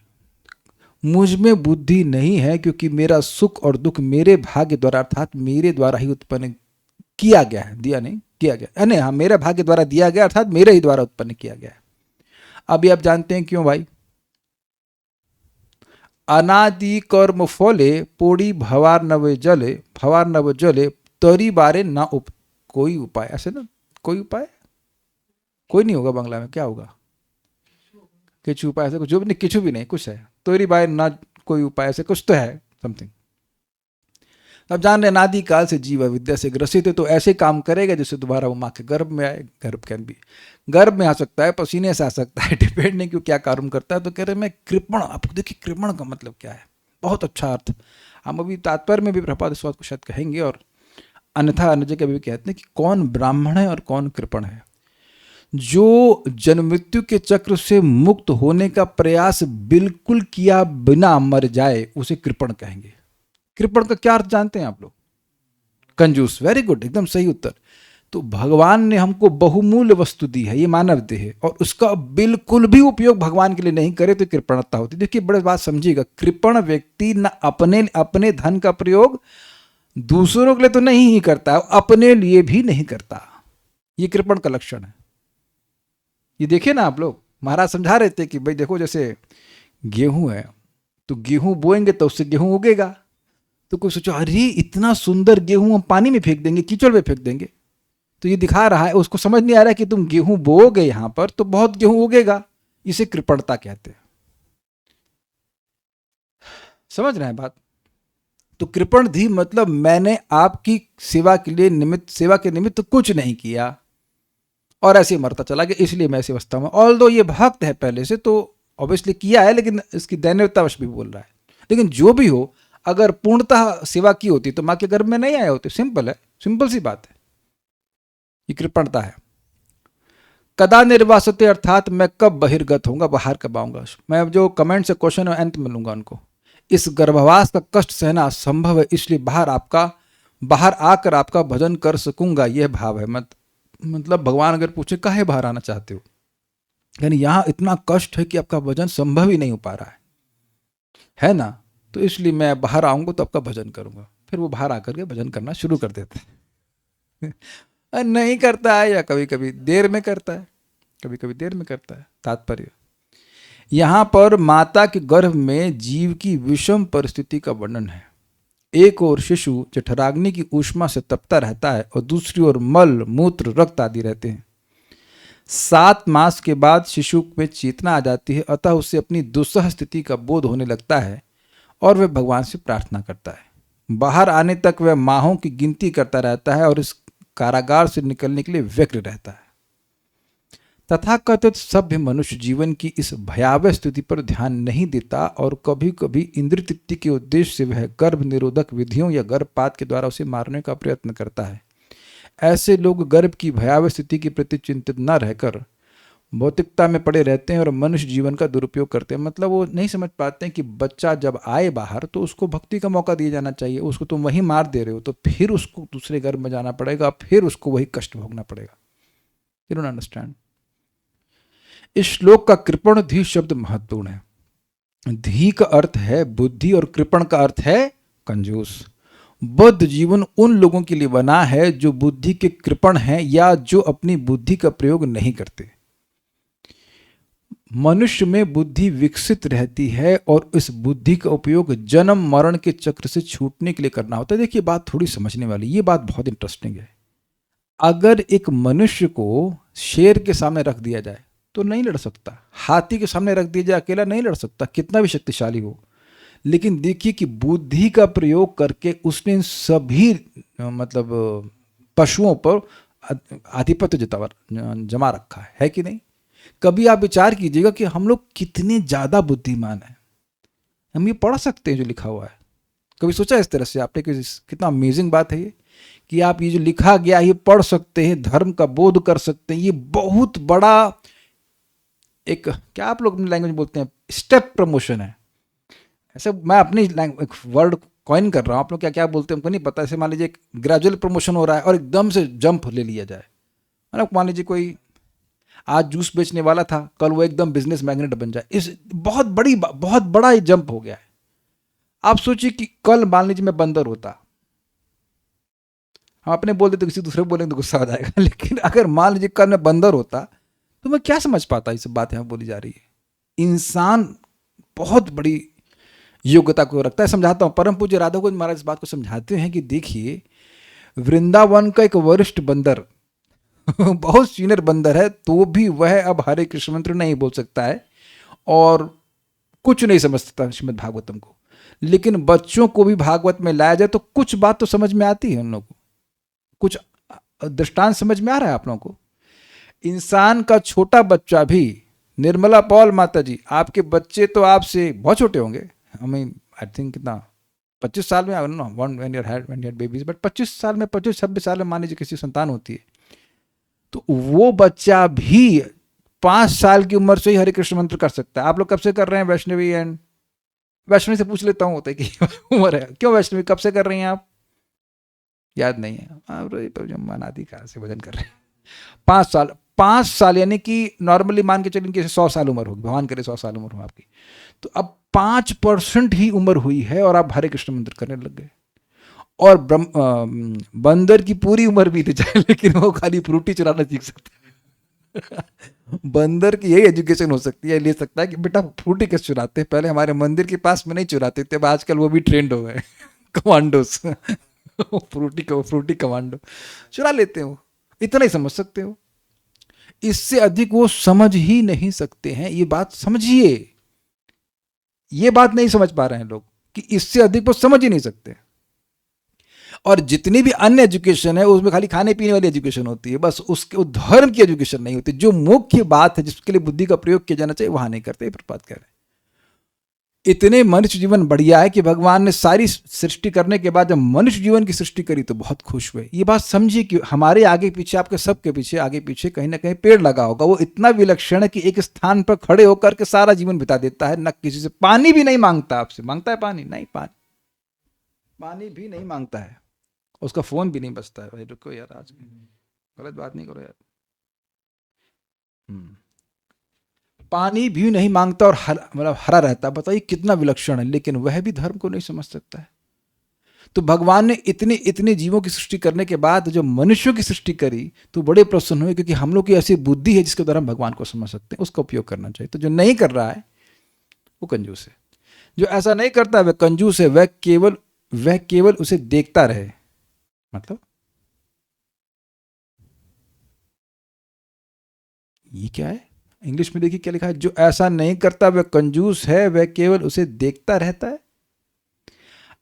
Speaker 1: मुझ में बुद्धि नहीं है, क्योंकि मेरा सुख और दुख मेरे भाग्य द्वारा अर्थात मेरे द्वारा ही उत्पन्न किया गया है, दिया नहीं किया गया, नहीं हाँ, मेरे भाग्य द्वारा दिया गया अर्थात मेरे ही द्वारा उत्पन्न किया गया है। अभी आप जानते हैं क्यों भाई? अनादि कर्म फले पोड़ी भवार नव जले तरी बारे ना कोई उपाय, ऐसे ना, कोई उपाय कोई नहीं होगा। बांग्ला में क्या होगा? किचु उपाय, ऐसे कुछ जो भी नहीं, किचु भी नहीं, कुछ है, तोरी बाय ना कोई उपाय, ऐसे कुछ तो है समथिंग। अब जान रहे अनादि काल से जीव विद्या से ग्रसित है, तो ऐसे काम करेगा जिससे दोबारा वो माँ के गर्भ में आए। गर्भ में आ सकता है, पसीने से आ सकता है, डिपेंड नहीं क्यों क्या कर्म करता है। तो कह रहे मैं कृपण, आपको देखिए कृपण का मतलब क्या है, बहुत अच्छा अर्थ हम अभी तात्पर्य में भी प्रपाद इस बात को शायद कहेंगे, और अन्यथा अन्य जगह भी कहते हैं कि कौन ब्राह्मण है और कौन कृपण है। जो जन्म मृत्यु के चक्र से मुक्त होने का प्रयास बिल्कुल किया बिना मर जाए, उसे कृपण कहेंगे। कृपण का क्या अर्थ जानते हैं आप लोग? कंजूस। वेरी गुड, एकदम सही उत्तर। तो भगवान ने हमको बहुमूल्य वस्तु दी है, ये मानव देह है, और उसका बिल्कुल भी उपयोग भगवान के लिए नहीं करे तो कृपणता होती। देखिए बड़े बात समझिएगा, कृपण व्यक्ति न अपने धन का प्रयोग दूसरों के लिए तो नहीं ही करता, अपने लिए भी नहीं करता। ये कृपण का लक्षण है। ये देखिए ना आप लोग, महाराज समझा रहे थे कि भाई देखो जैसे गेहूं है, तो गेहूं बोएंगे तो उससे गेहूं उगेगा। तो कोई सोचो अरे इतना सुंदर गेहूं हम पानी में फेंक देंगे, कीचड़ में फेंक देंगे। तो ये दिखा रहा है, उसको समझ नहीं आ रहा है कि तुम गेहूं बोओगे यहां पर तो बहुत गेहूं उगेगा। इसे कृपणता कहते हैं। समझ रहे हैं बात? तो कृपण धी मतलब मैंने आपकी सेवा के निमित्त कुछ नहीं किया और ऐसे मरता चला गया, इसलिए मैं ऐसी अवस्था में। ऑल्दो ये भक्त है पहले से, तो ऑब्वियसली किया है, लेकिन इसकी दैन्यतावश भी बोल रहा है। लेकिन जो भी हो, अगर पूर्णतः सेवा की होती तो माँ के गर्भ में नहीं आए होते। सिंपल है, सिंपल सी बात है, ये कृपणता है। कदा निर्वासते, अर्थात मैं कब बहिर्गत होऊंगा, बाहर कब आऊंगा। मैं जो कमेंट से क्वेश्चन है अंत में लूंगा उनको। इस गर्भवास का कष्ट सहना असंभव है, इसलिए बाहर आकर आपका भजन कर सकूंगा, यह भाव है। मतलब भगवान अगर पूछे काहे बाहर आना चाहते हो, यानी यहां इतना कष्ट है कि आपका भजन संभव ही नहीं हो पा रहा है ना, तो इसलिए मैं बाहर आऊंगा तो आपका भजन करूंगा। फिर वो बाहर आकर के भजन करना शुरू कर देते हैं। नहीं करता है, या कभी कभी देर में करता है, कभी कभी देर में करता है। तात्पर्य यहां पर माता के गर्भ में जीव की विषम परिस्थिति का वर्णन है। एक ओर शिशु जठराग्नि की ऊष्मा से तपता रहता है और दूसरी ओर मल, मूत्र, रक्त आदि रहते हैं। 7 मास के बाद शिशु में चेतना आ जाती है, अतः उसे अपनी दुस्सह स्थिति का बोध होने लगता है और वह भगवान से प्रार्थना करता है। बाहर आने तक वह माहों की गिनती करता रहता है और इस कारागार से निकलने के लिए व्यग्र रहता है। तथाकथित सभ्य मनुष्य जीवन की इस भयावह स्थिति पर ध्यान नहीं देता और कभी कभी इंद्रिय तृप्ति के उद्देश्य से वह गर्भ निरोधक विधियों या गर्भपात के द्वारा उसे मारने का प्रयत्न करता है। ऐसे लोग गर्भ की भयावह स्थिति के प्रति चिंतित न रहकर भौतिकता में पड़े रहते हैं और मनुष्य जीवन का दुरुपयोग करते हैं। मतलब वो नहीं समझ पाते हैं कि बच्चा जब आए बाहर तो उसको भक्ति का मौका दिया जाना चाहिए। उसको तुम वहीं मार दे रहे हो, तो फिर उसको दूसरे गर्भ में जाना पड़ेगा, फिर उसको वही कष्ट भोगना पड़ेगा। You don't understand. इस श्लोक का कृपण धी शब्द महत्वपूर्ण है। धी का अर्थ है बुद्धि और कृपण का अर्थ है कंजूस। बुद्ध जीवन उन लोगों के लिए बना है जो बुद्धि के कृपण हैं या जो अपनी बुद्धि का प्रयोग नहीं करते। मनुष्य में बुद्धि विकसित रहती है और इस बुद्धि का उपयोग जन्म मरण के चक्र से छूटने के लिए करना होता है। देखिए बात थोड़ी समझने वाली, ये बात बहुत इंटरेस्टिंग है। अगर एक मनुष्य को शेर के सामने रख दिया जाए तो नहीं लड़ सकता, हाथी के सामने रख दिया जाए अकेला नहीं लड़ सकता, कितना भी शक्तिशाली हो। लेकिन देखिए कि बुद्धि का प्रयोग करके उसने इन सभी मतलब पशुओं पर आधिपत्य जमा रखा है कि नहीं। कभी आप विचार कीजिएगा कि हम लोग कितने ज्यादा बुद्धिमान हैं। हम ये पढ़ सकते हैं जो लिखा हुआ है। कभी सोचा इस तरह से आपने कि कितना अमेजिंग बात है ये, कि आप ये जो लिखा गया ये पढ़ सकते हैं, धर्म का बोध कर सकते हैं। ये बहुत बड़ा एक, क्या आप लोग अपनी लैंग्वेज में बोलते हैं, स्टेप प्रमोशन है। ऐसे मैं अपनी एक वर्ड कॉइन कर रहा हूँ, आप लोग क्या क्या बोलते हैं हमको नहीं पता। ऐसे मान लीजिए एक ग्रेजुअल प्रमोशन हो रहा है और एकदम से जंप ले लिया जाए। मतलब मान लीजिए कोई आज जूस बेचने वाला था, कल वो एकदम बिजनेस मैग्नेट बन जाए। इस बहुत बड़ा ये जंप हो गया है। आप सोचिए कि कल मान लीजिए मैं बंदर होता, हम अपने बोल देते किसी दूसरे को बोलेंगे तो गुस्सा आ जाएगा, लेकिन अगर मान लीजिए कल मैं बंदर होता तो मैं क्या समझ पाता। ये सब बात यहाँ बोली जा रही है। इंसान बहुत बड़ी योग्यता को रखता है। समझाता हूँ, परम पूज्य राधा गोविंद महाराज इस बात को समझाते हैं कि देखिए वृंदावन का एक वरिष्ठ बंदर बहुत सीनियर बंदर है, तो भी वह अब हरे कृष्ण मंत्र नहीं बोल सकता है और कुछ नहीं समझ सकता श्रीमद् भागवतम को। लेकिन बच्चों को भी भागवत में लाया जाए तो कुछ बात तो समझ में आती है उन लोगों को, कुछ दृष्टांत समझ में आ रहा है आप लोगों को। इंसान का छोटा बच्चा भी, निर्मला पॉल माता जी, आपके बच्चे तो आपसे बहुत छोटे होंगे, हमें आई थिंक कितना 25 साल में, when you had babies, but 25 साल में 25-26 साल में मान लीजिए किसी संतान होती है, तो वो बच्चा भी 5 साल की उम्र से ही हरे कृष्ण मंत्र कर सकता है। आप लोग कब से कर रहे हैं वैष्णवी? एंड वैष्णवी से पूछ लेता हूँ होता है कि उम्र है, क्यों वैष्णवी कब से कर रही हैं आप? याद नहीं है आप अनादि कहाँ से भजन कर रहे हैं। 5 साल यानी कि नॉर्मली मान के चलिए कि 100 साल उम्र होगी, भगवान करे 100 साल उम्र हो आपकी, तो अब 5% ही उम्र हुई है और आप हरे कृष्ण मंत्र करने लग गए। और बंदर की पूरी उम्र बीत जाए लेकिन वो खाली फ्रूटी चुराना सीख सकता है। बंदर की यही एजुकेशन हो सकती है, ले सकता है कि बेटा फ्रूटी कैसे चुराते हैं, पहले हमारे मंदिर के पास में नहीं चुराते थे, अब आजकल वो भी ट्रेंड हो गए कमांडोस फ्रूटी कमांडो चुरा लेते हो। इतना ही समझ सकते हो, इससे अधिक वो समझ ही नहीं सकते हैं। ये बात समझिए, ये बात नहीं समझ पा रहे हैं लोग कि इससे अधिक वो समझ ही नहीं सकते। और जितनी भी अन्य एजुकेशन है उसमें खाली खाने पीने वाली एजुकेशन होती है, बस उसके धर्म की एजुकेशन नहीं होती। जो मुख्य बात है जिसके लिए बुद्धि का प्रयोग किया जाना चाहिए वहां नहीं करते। प्रपात कह रहे हैं इतने मनुष्य जीवन बढ़िया है कि भगवान ने सारी सृष्टि करने के बाद जब मनुष्य जीवन की सृष्टि करी तो बहुत खुश हुए। ये बात समझिए कि हमारे आगे पीछे, आपके सबके पीछे आगे पीछे कहीं ना कहीं पेड़ लगा होगा। वो इतना विलक्षण है कि एक स्थान पर खड़े होकर के सारा जीवन बिता देता है, न किसी से पानी भी नहीं मांगता। आपसे मांगता है पानी? नहीं, पानी भी नहीं मांगता है। उसका फोन भी नहीं बजता है। भाई रुको यार, आज गलत बात नहीं करो यार। पानी भी नहीं मांगता और मतलब हरा रहता। बताइए कितना विलक्षण है। लेकिन वह भी धर्म को नहीं समझ सकता है। तो भगवान ने इतने इतने जीवों की सृष्टि करने के बाद जो मनुष्यों की सृष्टि करी तो बड़े प्रसन्न हुए, क्योंकि हम लोग की ऐसी बुद्धि है जिसके द्वारा हम भगवान को समझ सकते हैं। उसका उपयोग करना चाहिए। तो जो नहीं कर रहा है वो कंजूस है। जो ऐसा नहीं करता वह कंजूस है। वह केवल उसे देखता रहे। मतलब ये क्या है? इंग्लिश में देखिए क्या लिखा है। जो ऐसा नहीं करता वह कंजूस है, वह केवल उसे देखता रहता है।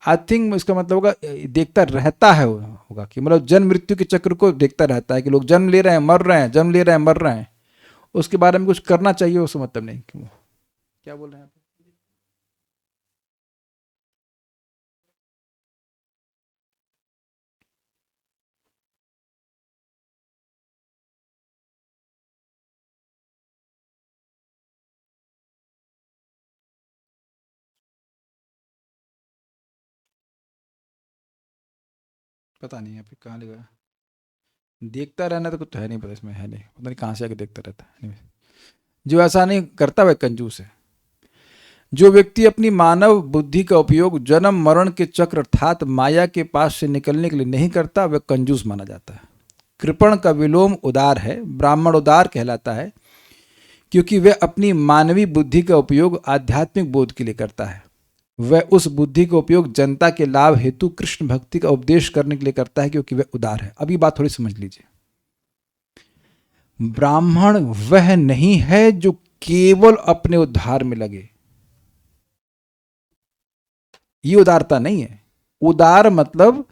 Speaker 1: आई थिंक इसका मतलब होगा देखता रहता है होगा कि मतलब जन्म मृत्यु के चक्र को देखता रहता है कि लोग जन्म ले रहे हैं, मर रहे हैं, जन्म ले रहे हैं, मर रहे हैं। उसके बारे में कुछ करना चाहिए, उसका मतलब नहीं। क्यों, क्या बोल रहे हैं आप? पता नहीं है कहाँ लिखा। देखता रहना तो कुछ है नहीं, पता इसमें है नहीं, पता नहीं कहाँ से आके देखता रहता है। Anyway, जो ऐसा नहीं करता वह कंजूस है। जो व्यक्ति अपनी मानव बुद्धि का उपयोग जन्म मरण के चक्र अर्थात माया के पास से निकलने के लिए नहीं करता वह कंजूस माना जाता है। कृपण का विलोम उदार है। ब्राह्मण उदार कहलाता है क्योंकि वह अपनी मानवीय बुद्धि का उपयोग आध्यात्मिक बोध के लिए करता है। वह उस बुद्धि का उपयोग जनता के लाभ हेतु कृष्ण भक्ति का उपदेश करने के लिए करता है क्योंकि वह उदार है। अब ये बात थोड़ी समझ लीजिए। ब्राह्मण वह नहीं है जो केवल अपने उद्धार में लगे। ये उदारता नहीं है। उदार मतलब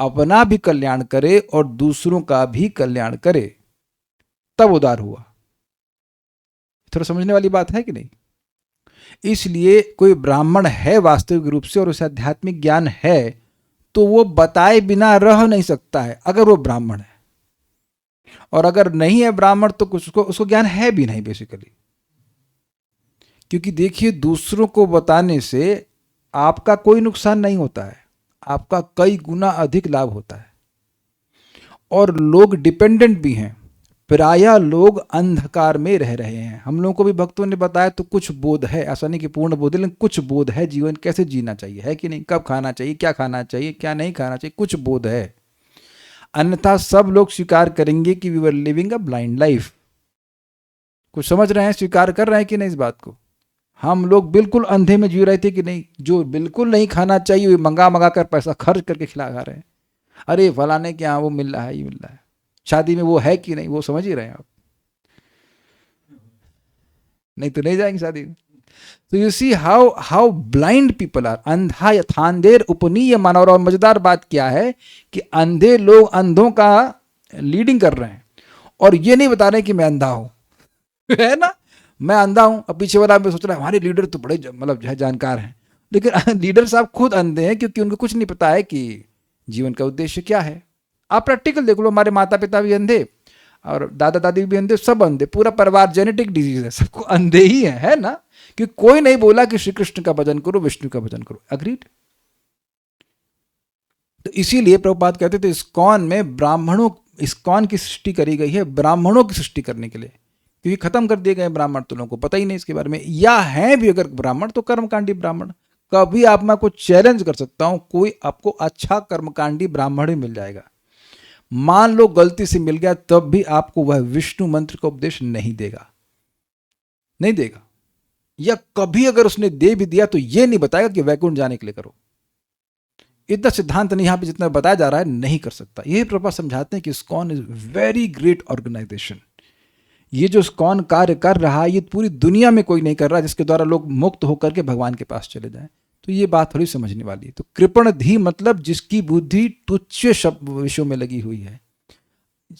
Speaker 1: अपना भी कल्याण करे और दूसरों का भी कल्याण करे, तब उदार हुआ। थोड़ा समझने वाली बात है कि नहीं? इसलिए कोई ब्राह्मण है वास्तविक रूप से और उसे आध्यात्मिक ज्ञान है तो वो बताए बिना रह नहीं सकता है, अगर वो ब्राह्मण है। और अगर नहीं है ब्राह्मण तो कुछ उसको ज्ञान है भी नहीं बेसिकली। क्योंकि देखिए, दूसरों को बताने से आपका कोई नुकसान नहीं होता है, आपका कई गुना अधिक लाभ होता है। और लोग डिपेंडेंट भी हैं। प्रायः लोग अंधकार में रह रहे हैं। हम लोगों को भी भक्तों ने बताया तो कुछ बोध है, ऐसा नहीं कि पूर्ण बोध है, लेकिन कुछ बोध है जीवन कैसे जीना चाहिए, है कि नहीं? कब खाना चाहिए, क्या खाना चाहिए, क्या नहीं खाना चाहिए, कुछ बोध है। अन्यथा सब लोग स्वीकार करेंगे कि we were living a blind life. कुछ समझ रहे हैं, स्वीकार कर रहे हैं कि नहीं इस बात को? हम लोग बिल्कुल अंधे में जी रहे थे कि नहीं? जो बिल्कुल नहीं खाना चाहिए मंगा मंगा कर पैसा खर्च करके खिला खा रहे हैं। अरे फलाने के यहाँ वो मिल रहा है, ये मिल रहा है। शादी में वो है कि नहीं, वो समझ ही रहे हैं आप। नहीं तो नहीं जाएंगे शादी में। तो you see how blind people are. अंधा यथांधेर उपनीय माना। और मजेदार बात क्या है कि अंधे लोग अंधों का लीडिंग कर रहे हैं और ये नहीं बता रहे कि मैं अंधा हूं है ना, मैं अंधा हूं। अब पीछे वाला भी सोच रहा है हमारे लीडर तो बड़े मतलब जो है जानकार हैं, लेकिन लीडर साहब खुद अंधे हैं क्योंकि उनको कुछ नहीं पता है कि जीवन का उद्देश्य क्या है। आप प्रैक्टिकल देख लो, हमारे माता पिता भी अंधे और दादा दादी भी अंधे, सब अंधे, पूरा परिवार जेनेटिक डिजीज है, सबको अंधे ही है ना। क्योंकि कोई नहीं बोला कि श्री कृष्ण का भजन करो, विष्णु का भजन करो। अग्रीड? तो इसीलिए प्रभुपाद कहते थे इस्कॉन में ब्राह्मणों, इस्कॉन की सृष्टि करी गई है ब्राह्मणों की सृष्टि करने के लिए, क्योंकि खत्म कर दिए गए ब्राह्मण, तो लोगों को पता ही नहीं इसके बारे में, या हैं भी अगर ब्राह्मण तो कर्मकांडी ब्राह्मण। कभी आप मैं को चैलेंज कर सकता हूं, कोई आपको अच्छा कर्मकांडी ब्राह्मण ही मिल जाएगा। मान लो गलती से मिल गया, तब भी आपको वह विष्णु मंत्र का उपदेश नहीं देगा, नहीं देगा। या कभी अगर उसने दे भी दिया तो यह नहीं बताएगा कि वैकुंठ जाने के लिए करो। इतना सिद्धांत नहीं यहां पे जितना बताया जा रहा है, नहीं कर सकता। यही प्रभुपाद समझाते हैं कि ISKCON is very great organisation. ये जो इस्कॉन कार्य कर रहा है, ये पूरी दुनिया में कोई नहीं कर रहा जिसके द्वारा लोग मुक्त होकर के भगवान के पास चले जाएं। तो ये बात थोड़ी समझने वाली है। तो कृपण धी मतलब जिसकी बुद्धि तुच्छ विषयों में लगी हुई है,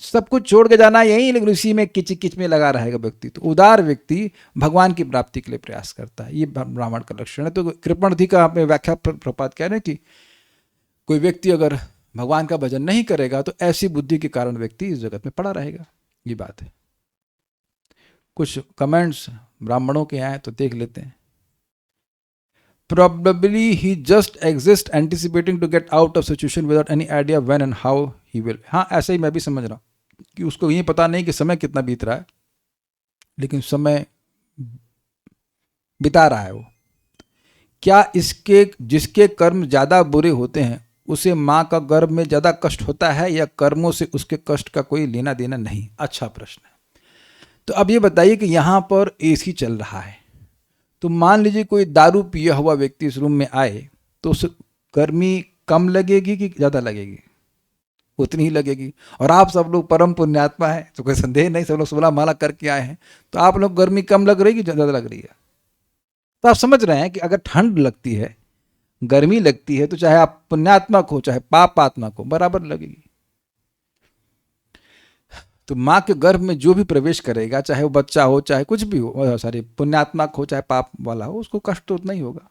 Speaker 1: सब कुछ छोड़ के जाना यही, लेकिन उसी में किच किच में लगा रहेगा व्यक्ति। तो उदार व्यक्ति भगवान की प्राप्ति के लिए प्रयास करता है, ये ब्राह्मण का लक्षण है। तो कृपणार्थी का आपने व्याख्या प्रपात कह रहे हैं कि कोई व्यक्ति अगर भगवान का भजन नहीं करेगा तो ऐसी बुद्धि के कारण व्यक्ति इस जगत में पड़ा रहेगा, ये बात है। कुछ कमेंट्स ब्राह्मणों के आए तो देख लेते हैं। Probably he just exists anticipating to get out of situation without any idea when and how he will। हाँ, ऐसा ही मैं भी समझ रहा हूँ कि उसको ये पता नहीं कि समय कितना बीत रहा है, लेकिन समय बिता रहा है वो। क्या इसके जिसके कर्म ज़्यादा बुरे होते हैं उसे माँ का गर्भ में ज़्यादा कष्ट होता है, या कर्मों से उसके कष्ट का कोई लेना देना नहीं? अच्छा प्रश्न है। तो अब ये बताइए कि यहाँ पर एसी चल रहा है, तो मान लीजिए कोई दारू पिया हुआ व्यक्ति इस रूम में आए तो उस गर्मी कम लगेगी कि ज़्यादा लगेगी? उतनी ही लगेगी। और आप सब लोग परम पुण्यात्मा हैं, तो कोई संदेह नहीं, सब लोग 16 माला करके आए हैं, तो आप लोग गर्मी कम लग रही है कि ज़्यादा लग रही है? तो आप समझ रहे हैं कि अगर ठंड लगती है, गर्मी लगती है, तो चाहे आप पुण्यात्मा को चाहे पाप आत्मा को बराबर लगेगी। तो माँ के गर्भ में जो भी प्रवेश करेगा, चाहे वो बच्चा हो चाहे कुछ भी हो, सॉरी पुण्यात्मा हो चाहे पाप वाला हो, उसको कष्ट तो उतना ही होगा।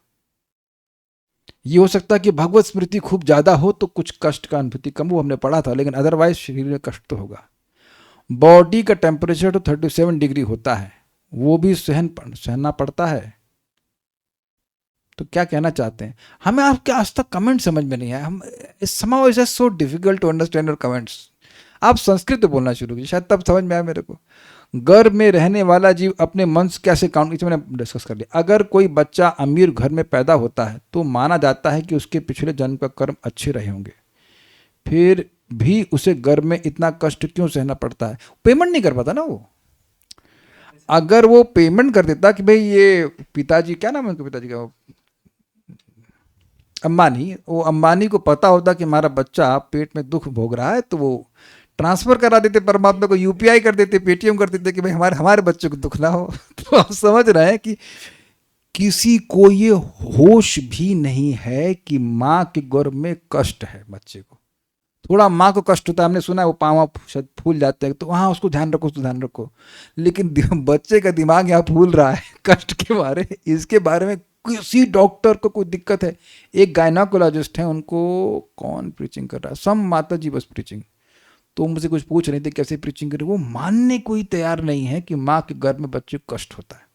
Speaker 1: ये हो सकता है कि भगवत स्मृति खूब ज्यादा हो तो कुछ कष्ट का अनुभूति कम, वो हमने पढ़ा था, लेकिन अदरवाइज शरीर में कष्ट तो होगा। बॉडी का टेम्परेचर तो 37 डिग्री होता है, वो भी सहना पड़ता है। तो क्या कहना चाहते हैं? हमें आपके आज तक कमेंट समझ में नहीं आया। हम somehow it's just so difficult to understand your comments। आप संस्कृत बोलना शुरू कीजिए, शायद तब समझ में आया मेरे को। गर्भ में रहने वाला जीव अपने मन से कैसे काउंट, इसे मैंने डिस्कस कर लिया। अगर कोई बच्चा अमीर घर में पैदा होता है तो माना जाता है कि उसके पिछले जन्म का कर्म अच्छे रहे होंगे, फिर भी उसे गर्भ में इतना कष्ट क्यों सहना पड़ता है? पेमेंट नहीं कर पाता ना वो। अगर वो पेमेंट कर देता कि भाई ये पिताजी, क्या नाम है उनके पिताजी का, अंबानी, वो अंबानी को पता होता कि हमारा बच्चा पेट में दुख भोग रहा है, तो वो ट्रांसफर करा देते परमात्मा को, यूपीआई कर देते, पेटीएम कर देते कि भाई हमारे बच्चे को दुख ना हो। तो आप समझ रहे हैं कि किसी को ये होश भी नहीं है कि माँ के गर्भ में कष्ट है। बच्चे को थोड़ा माँ को कष्ट होता है, हमने सुना है वो पाँव शायद फूल जाते हैं, तो वहाँ उसको ध्यान रखो, उसको ध्यान रखो। लेकिन बच्चे का दिमाग यहाँ फूल रहा है कष्ट के बारे, इसके बारे में किसी डॉक्टर को कोई दिक्कत है। एक गायनाकोलॉजिस्ट है, उनको कौन प्रीचिंग कर रहा है, सम माता जी बस प्रीचिंग, तो मुझे कुछ पूछ रहे थे कैसे प्रीचिंग करें। वो मानने को ही तैयार नहीं है कि माँ के गर्भ में बच्चे को कष्ट होता है।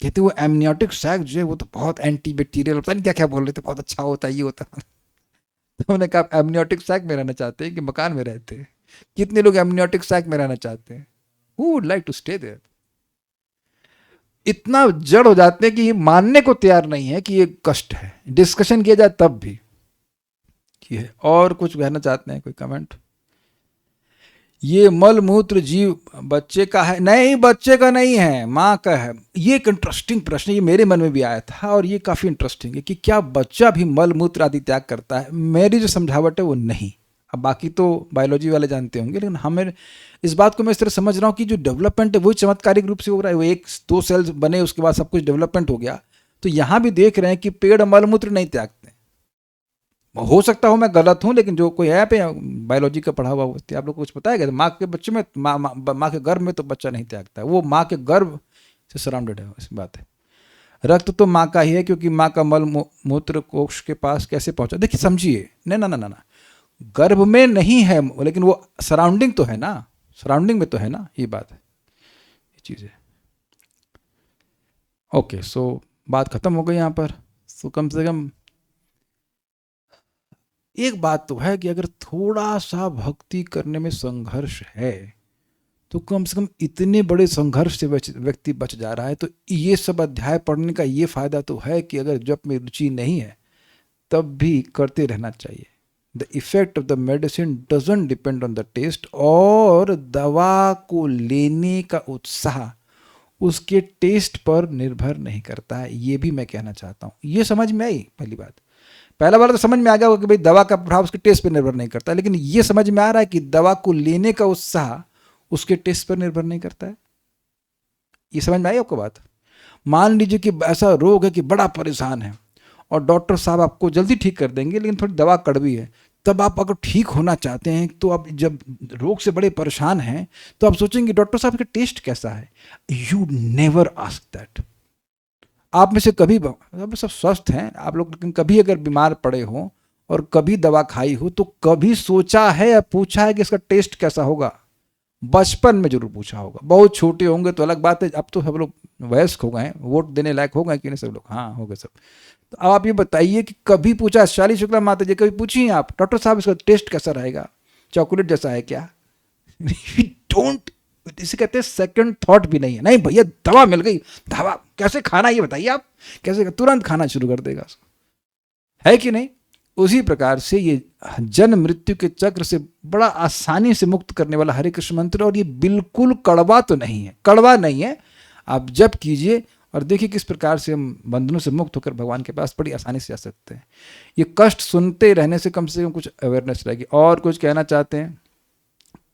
Speaker 1: कहते वो एमनियोटिक सैक जो है वो तो बहुत एंटी बैक्टीरियल होता है, नहीं क्या क्या बोल रहे थे, बहुत अच्छा होता है, ये होता है। तो उन्होंने कहा एमनियोटिक सैक में रहना चाहते हैं कि मकान में रहते हैं? कितने लोग एमनियोटिक सैक में रहना चाहते हैं? Who would like to stay there? इतना जड़ हो जाते हैं कि ये मानने को तैयार नहीं है कि ये कष्ट है। डिस्कशन किया जाए तब भी ये। और कुछ कहना चाहते हैं? कोई कमेंट? ये मल मूत्र जीव बच्चे का है? नहीं, बच्चे का नहीं है, माँ का है। ये एक इंटरेस्टिंग प्रश्न, ये मेरे मन में भी आया था और ये काफ़ी इंटरेस्टिंग है कि क्या बच्चा भी मल मूत्र आदि त्याग करता है? मेरी जो समझावट है वो नहीं। अब बाकी तो बायोलॉजी वाले जानते होंगे, लेकिन हमें इस बात को मैं इस तरह समझ रहा हूँ कि जो डेवलपमेंट है वही चमत्कारिक रूप से हो रहा है। वो 1-2 सेल्स बने, उसके बाद सब कुछ डेवलपमेंट हो गया। तो यहाँ भी देख रहे हैं कि पेड़ मल मूत्र नहीं त्यागते। हो सकता हो मैं गलत हूँ, लेकिन जो कोई है पे बायोलॉजी का पढ़ा हुआ व्यक्ति, आप लोग को कुछ पता है? माँ के बच्चे में, माँ के गर्भ में तो बच्चा नहीं त्यागता है, वो माँ के गर्भ से सराउंडेड है। इस बात है। रक्त तो माँ का ही है, क्योंकि माँ का मल मूत्र कोष के पास कैसे पहुंचा? देखिए समझिए, ना, गर्भ में नहीं है, लेकिन वो सराउंडिंग तो है ना, सराउंडिंग में तो है ना, ये बात है, ये चीज़ है। ओके, सो बात खत्म हो गई यहाँ पर। तो कम से कम एक बात तो है कि अगर थोड़ा सा भक्ति करने में संघर्ष है तो कम से कम इतने बड़े संघर्ष से व्यक्ति बच जा रहा है। तो ये सब अध्याय पढ़ने का ये फायदा तो है कि अगर जप में रुचि नहीं है तब भी करते रहना चाहिए। The effect of the medicine doesn't depend on the taste, और दवा को लेने का उत्साह उसके टेस्ट पर निर्भर नहीं करता है। ये भी मैं कहना चाहता हूँ। ये समझ में आई? पहली बात, पहला बार तो समझ में आ गया कि भाई दवा का प्रभाव उसके टेस्ट पर निर्भर नहीं करता, लेकिन ये समझ में आ रहा है कि दवा को लेने का उत्साह उसके टेस्ट पर निर्भर नहीं करता है। ये समझ में आई आपको बात? मान लीजिए कि ऐसा रोग है कि बड़ा परेशान है और डॉक्टर साहब आपको जल्दी ठीक कर देंगे, लेकिन थोड़ी दवा कड़वी है, तब आप अगर ठीक होना चाहते हैं तो आप जब रोग से बड़े परेशान हैं तो आप सोचेंगे डॉक्टर साहब का टेस्ट कैसा है। You never ask that. आप में से कभी, आप सब स्वस्थ हैं आप लोग, लेकिन कभी अगर बीमार पड़े हो और कभी दवा खाई हो तो कभी सोचा है या पूछा है कि इसका टेस्ट कैसा होगा? बचपन में जरूर पूछा होगा। बहुत छोटे होंगे तो अलग बात है, अब तो सब लोग वयस्क हो गए हैं, वोट देने लायक हो गए कि नहीं सब लोग? हाँ हो गए सब। तो अब आप ये बताइए कि कभी पूछा, शाली शुक्ला माता जी कभी पूछी हैं आप, डॉक्टर साहब इसका टेस्ट कैसा रहेगा, चॉकलेट जैसा है क्या? डोंट, इसे कहते हैं सेकंड थॉट भी नहीं है। नहीं भैया दवा मिल गई, दवा कैसे खाना ये बताइए आप, कैसे, तुरंत खाना शुरू कर देगा, है कि नहीं? उसी प्रकार से ये जन्म मृत्यु के चक्र से बड़ा आसानी से मुक्त करने वाला हरे कृष्ण मंत्र, और ये बिल्कुल कड़वा तो नहीं है, कड़वा नहीं है। आप जप कीजिए और देखिए किस प्रकार से हम बंधनों से मुक्त होकर भगवान के पास बड़ी आसानी से जा सकते हैं। ये कष्ट सुनते रहने से कम कुछ अवेयरनेस रहेगी। और कुछ कहना चाहते हैं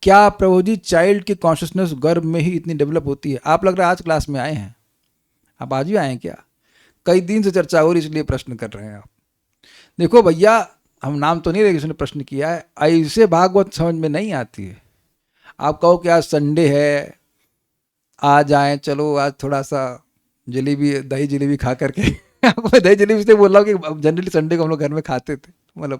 Speaker 1: क्या प्रभु जी? चाइल्ड की कॉन्शियसनेस गर्भ में ही इतनी डेवलप होती है? आप लग रहा है आज क्लास में आए हैं, आप आज भी आए हैं क्या? कई दिन से चर्चा हो रही इसलिए प्रश्न कर रहे हैं आप। देखो भैया, हम नाम तो नहीं रहे किसी ने प्रश्न किया है, ऐसे भागवत समझ में नहीं आती है। आप कहो कि आज संडे है, आज आए, चलो आज थोड़ा सा जलेबी, दही जलेबी खा करके आपको दही जलेबी से बोल रहा हूँ कि जनरली संडे को हम लोग घर में खाते थे, मतलब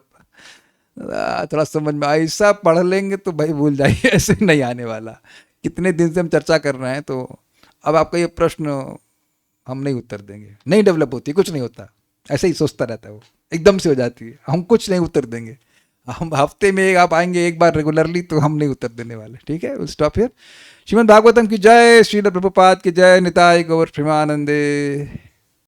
Speaker 1: थोड़ा समझ में, ऐसा पढ़ लेंगे तो भाई भूल जाइए, ऐसे नहीं आने वाला। कितने दिन से हम चर्चा कर रहे हैं, तो अब आपका ये प्रश्न हम नहीं उत्तर देंगे। नहीं डेवलप होती, कुछ नहीं होता, ऐसे ही सोचता रहता है वो, एकदम से हो जाती है। हम कुछ नहीं उत्तर देंगे, हम हफ्ते में आप आएंगे एक बार रेगुलरली, तो हम नहीं उत्तर देने वाले, ठीक है? Will stop here. Shrimad Bhagavatam की जय, श्रील प्रभुपाद की जय, निताय गौर प्रेमानंदे।